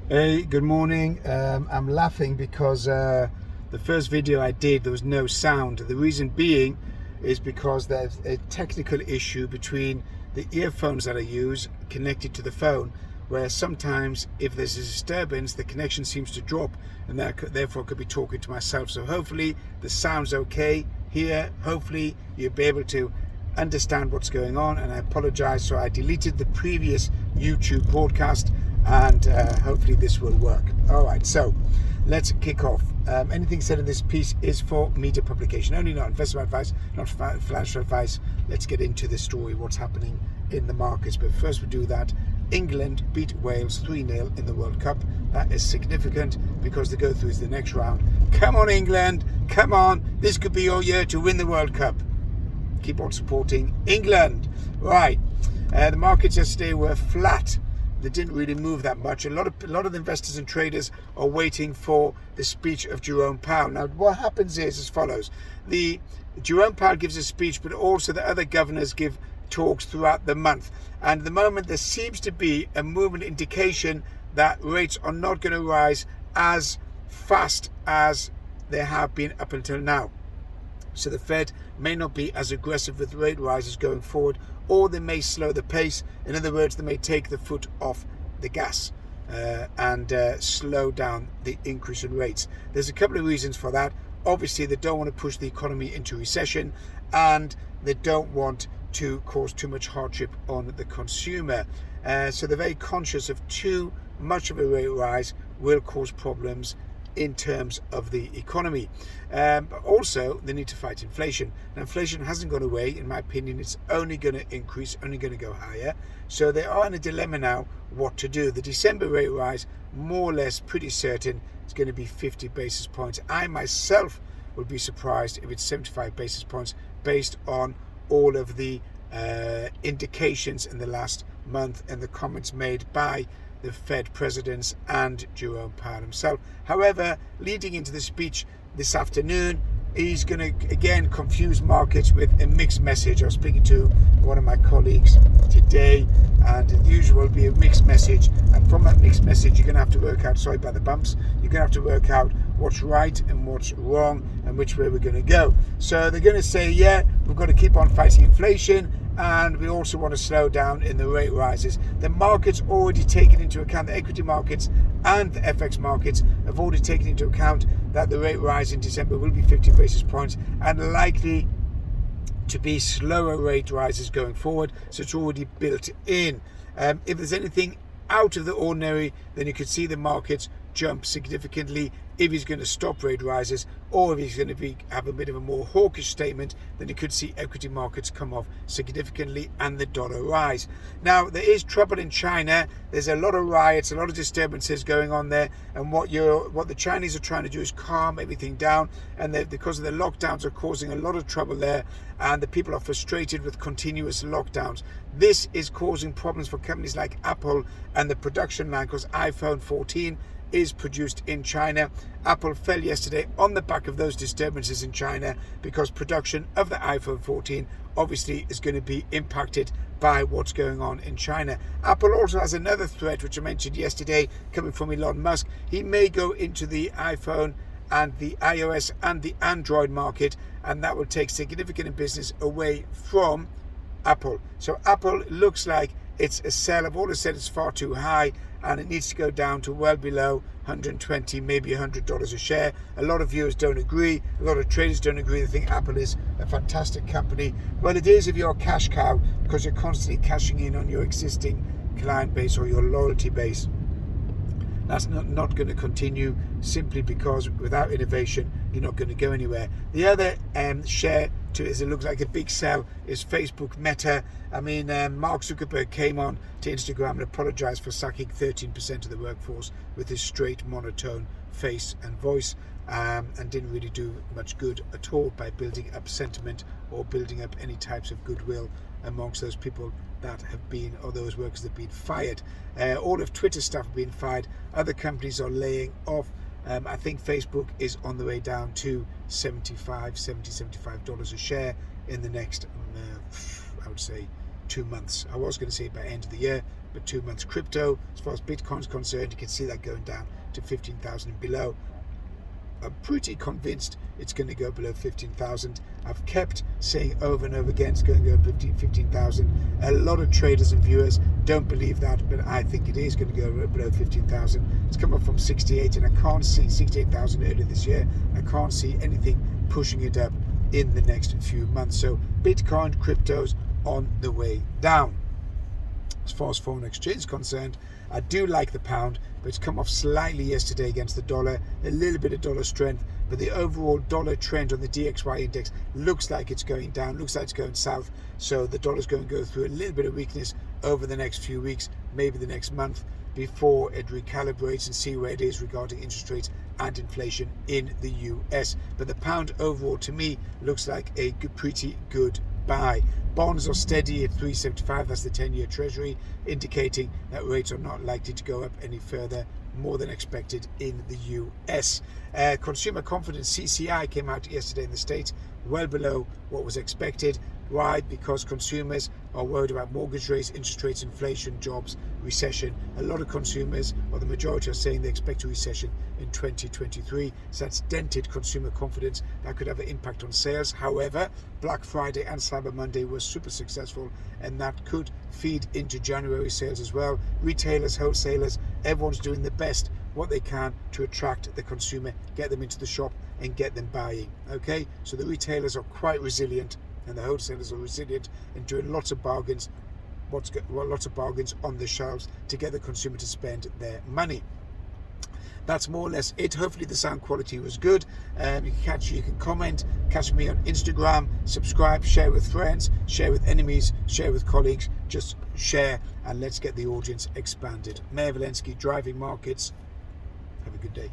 Hey, good morning. I'm laughing because the first video I did, there was no sound. The reason being is because there's a technical issue between the earphones that I use connected to the phone, where sometimes if there's a disturbance, the connection seems to drop, and therefore I could be talking to myself. So hopefully the sound's okay here. Hopefully you'll be able to understand what's going on, and I apologize. So I deleted the previous YouTube broadcast, and hopefully this will work. All right, so let's kick off. Anything said in this piece is for media publication only, not investment advice, not financial advice. Let's get into the story, what's happening in the markets. But first we do that. England beat Wales 3-0 in the World Cup. That is significant because they go through to the next round. Come on, England, come on. This could be your year to win the World Cup. Keep on supporting England. Right, the markets yesterday were flat. They didn't really move that much. A lot of the investors and traders are waiting for the speech of Jerome Powell. Now, what happens is as follows: Jerome Powell gives a speech, but also the other governors give talks throughout the month. And at the moment, there seems to be a movement indication that rates are not going to rise as fast as they have been up until now. So the Fed may not be as aggressive with rate rises going forward, or they may slow the pace. In other words, they may take the foot off the gas and slow down the increase in rates. There's a couple of reasons for that. Obviously, they don't want to push the economy into recession, and they don't want to cause too much hardship on the consumer. So they're very conscious of too much of a rate rise will cause problems in terms of the economy. But also they need to fight inflation. Now, inflation hasn't gone away. In my opinion, it's only going to increase, only going to go higher. So they are in a dilemma now what to do. The December rate rise, more or less pretty certain, it's going to be 50 basis points. I myself would be surprised if it's 75 basis points based on all of the indications in the last month and the comments made by the Fed presidents and Jerome Powell himself. However, leading into the speech this afternoon, he's going to again confuse markets with a mixed message. I was speaking to one of my colleagues today, and as usual, it'll be a mixed message. And from that mixed message, you're going to have to work out, sorry about the bumps, you're going to have to work out what's right and what's wrong and which way we're going to go. So they're going to say, yeah, we've got to keep on fighting inflation, and we also want to slow down in the rate rises. The market's already taken into account, the equity markets and the FX markets have already taken into account that the rate rise in December will be 50 basis points and likely to be slower rate rises going forward. So it's already built in. If there's anything out of the ordinary, then you could see the markets jump significantly if he's going to stop rate rises, or if he's going to have a bit of a more hawkish statement, then you could see equity markets come off significantly and the dollar rise. Now, there is trouble in China. There's a lot of riots, a lot of disturbances going on there, and what the Chinese are trying to do is calm everything down, and because of the lockdowns are causing a lot of trouble there, and the people are frustrated with continuous lockdowns. This is causing problems for companies like Apple and the production line, because iPhone 14 is produced in China. Apple fell yesterday on the back of those disturbances in China because production of the iPhone 14 obviously is going to be impacted by what's going on in China. Apple also has another threat, which I mentioned yesterday, coming from Elon Musk. He may go into the iPhone and the iOS and the Android market, and that will take significant business away from Apple. So Apple looks like it's a sell. I've always said it's far too high, and it needs to go down to well below 120, maybe $100 a share. A lot of viewers don't agree. A lot of traders don't agree. They think Apple is a fantastic company. Well, it is if you're a cash cow, because you're constantly cashing in on your existing client base or your loyalty base. That's not going to continue, simply because without innovation, you're not going to go anywhere. The other share it looks like a big sell is Facebook Meta. I mean, Mark Zuckerberg came on to Instagram and apologized for sacking 13% of the workforce with his straight monotone face and voice, and didn't really do much good at all by building up sentiment or building up any types of goodwill amongst those people that have been, or those workers that have been fired. All of Twitter staff have been fired. Other companies are laying off. I think Facebook is on the way down to $75 a share in the next, I would say, 2 months. I was going to say by end of the year, but 2 months. Crypto, as far as Bitcoin's concerned, you can see that going down to 15,000 and below. I'm pretty convinced it's going to go below 15,000. I've kept saying over and over again it's going to go 15,000. A lot of traders and viewers don't believe that, but I think it is going to go below 15,000. It's come up from 68, and I can't see 68,000 earlier this year. I can't see anything pushing it up in the next few months. So Bitcoin, cryptos on the way down. As far as foreign exchange is concerned, I do like the pound, but it's come off slightly yesterday against the dollar, a little bit of dollar strength, but the overall dollar trend on the DXY index looks like it's going down, looks like it's going south. So the dollar's going to go through a little bit of weakness over the next few weeks, maybe the next month, before it recalibrates and see where it is regarding interest rates and inflation in the US. But the pound overall, to me, looks like a pretty good buy. Bonds are steady at 3.75, that's the 10-year Treasury, indicating that rates are not likely to go up any further, more than expected in the US. Consumer confidence, CCI, came out yesterday in the States, well below what was expected. Why? Because consumers are worried about mortgage rates, interest rates, inflation, jobs, recession. A lot of consumers, or the majority, are saying they expect a recession in 2023. So that's dented consumer confidence. That could have an impact on sales. However, Black Friday and Cyber Monday was super successful, and that could feed into January sales as well. Retailers, wholesalers, everyone's doing the best what they can to attract the consumer, get them into the shop and get them buying. Okay, so the retailers are quite resilient, and the wholesalers are resilient and doing lots of bargains, lots of bargains on the shelves to get the consumer to spend their money. That's more or less it. Hopefully the sound quality was good. You can comment, catch me on Instagram, subscribe, share with friends, share with enemies, share with colleagues. Just share and let's get the audience expanded. Meir Velensky, Driving Markets. Have a good day.